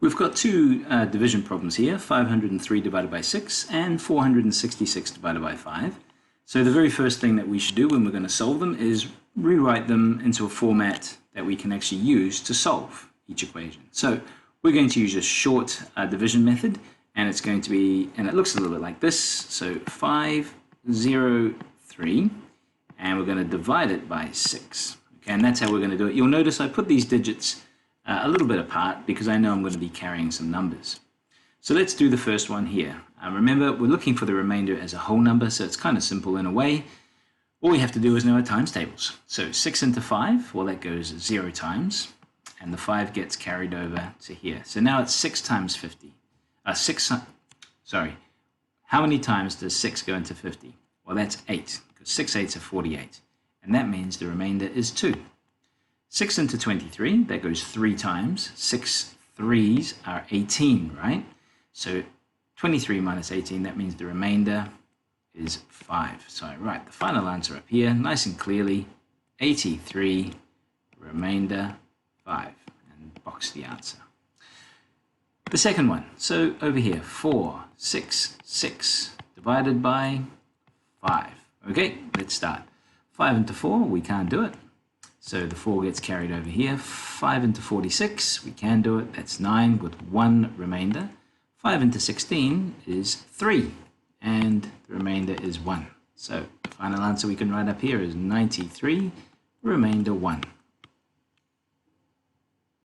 We've got two division problems here, 503 divided by 6 and 466 divided by 5. So the very first thing that we should do when we're going to solve them is rewrite them into a format that we can actually use to solve each equation. So we're going to use a short division method, and it's going to be, and it looks a little bit like this. So 503, and we're going to divide it by 6. Okay, and that's how we're going to do it. You'll notice I put these digits a little bit apart because I know I'm going to be carrying some numbers. So let's do the first one here. Remember, we're looking for the remainder as a whole number, so it's kind of simple in a way. All we have to do is know our times tables. So 6 into 5, well, that goes 0 times, and the 5 gets carried over to here. So now it's 6 times 50. How many times does 6 go into 50? Well, that's 8, because 6 8s are 48, and that means the remainder is 2. 6 into 23, that goes 3 times. 6 3s are 18, right? So 23 minus 18, that means the remainder is 5. So I write the final answer up here, nice and clearly, 83, remainder 5, and box the answer. The second one, so over here, 4, 6, 6, divided by 5. Okay, let's start. 5 into 4, we can't do it. So the 4 gets carried over here. 5 into 46, we can do it. That's 9 with 1 remainder. 5 into 16 is 3, and the remainder is 1. So the final answer we can write up here is 93, remainder 1.